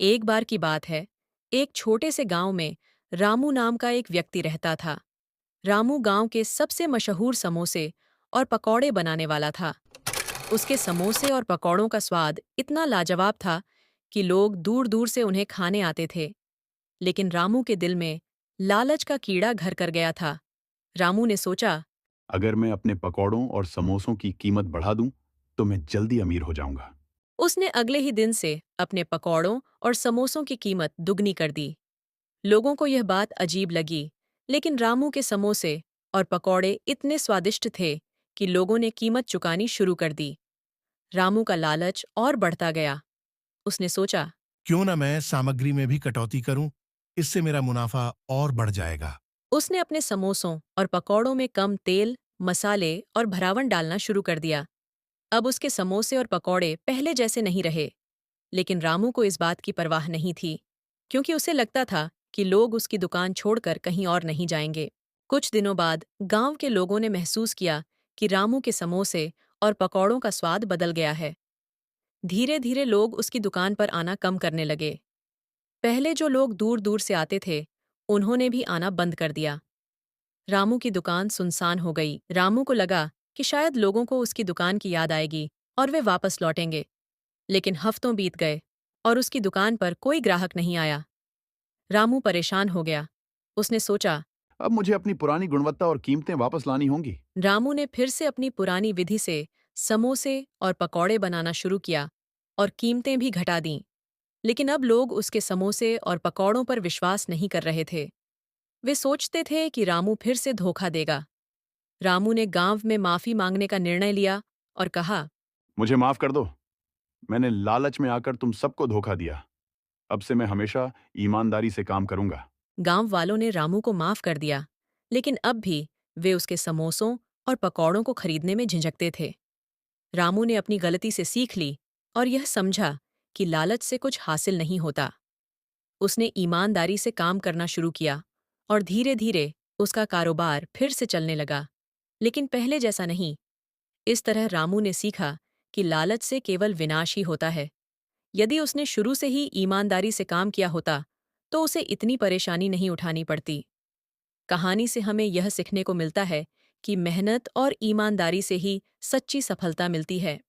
एक बार की बात है, एक छोटे से गांव में रामू नाम का एक व्यक्ति रहता था। रामू गांव के सबसे मशहूर समोसे और पकौड़े बनाने वाला था। उसके समोसे और पकौड़ों का स्वाद इतना लाजवाब था कि लोग दूर-दूर से उन्हें खाने आते थे। लेकिन रामू के दिल में लालच का कीड़ा घर कर गया था। रामू ने सोचा, अगर मैं अपने पकौड़ों और समोसों की कीमत बढ़ा दूं, तो मैं जल्दी अमीर हो जाऊंगा। उसने अगले ही दिन से अपने पकौड़ों और समोसों की कीमत दुगनी कर दी। लोगों को यह बात अजीब लगी, लेकिन रामू के समोसे और पकौड़े इतने स्वादिष्ट थे कि लोगों ने कीमत चुकानी शुरू कर दी। रामू का लालच और बढ़ता गया। उसने सोचा, क्यों ना मैं सामग्री में भी कटौती करूं? इससे मेरा मुनाफा और बढ़ जाएगा। उसने अपने समोसों और पकौड़ों में कम तेल, मसाले और भरावन डालना शुरू कर दिया। अब उसके समोसे और पकौड़े पहले जैसे नहीं रहे, लेकिन रामू को इस बात की परवाह नहीं थी, क्योंकि उसे लगता था कि लोग उसकी दुकान छोड़कर कहीं और नहीं जाएंगे। कुछ दिनों बाद गांव के लोगों ने महसूस किया कि रामू के समोसे और पकौड़ों का स्वाद बदल गया है। धीरे-धीरे लोग उसकी दुकान पर आना कम करने लगे। पहले जो लोग दूर-दूर से आते थे, उन्होंने भी आना बंद कर दिया। रामू की दुकान सुनसान हो गई। रामू को लगा कि शायद लोगों को उसकी दुकान की याद आएगी और वे वापस लौटेंगे। लेकिन हफ्तों बीत गए और उसकी दुकान पर कोई ग्राहक नहीं आया। रामू परेशान हो गया। उसने सोचा, अब मुझे अपनी पुरानी गुणवत्ता और कीमतें वापस लानी होंगी। रामू ने फिर से अपनी पुरानी विधि से समोसे और पकौड़े बनाना शुरू किया और कीमतें भी घटा दीं। लेकिन अब लोग उसके समोसे और पकौड़ों पर विश्वास नहीं कर रहे थे। वे सोचते थे कि रामू फिर से धोखा देगा। रामू ने गांव में माफी मांगने का निर्णय लिया और कहा, मुझे माफ कर दो। मैंने लालच में आकर तुम सबको धोखा दिया। अब से मैं हमेशा ईमानदारी से काम करूंगा। गांव वालों ने रामू को माफ कर दिया, लेकिन अब भी वे उसके समोसों और पकौड़ों को खरीदने में झिझकते थे। रामू ने अपनी गलती से सीख ली और यह समझा कि लालच से कुछ हासिल नहीं होता। उसने ईमानदारी से काम करना शुरू किया और धीरे-धीरे उसका कारोबार फिर से चलने लगा, लेकिन पहले जैसा नहीं। इस तरह रामू ने सीखा कि लालच से केवल विनाश ही होता है। यदि उसने शुरू से ही ईमानदारी से काम किया होता, तो उसे इतनी परेशानी नहीं उठानी पड़ती। कहानी से हमें यह सीखने को मिलता है कि मेहनत और ईमानदारी से ही सच्ची सफलता मिलती है।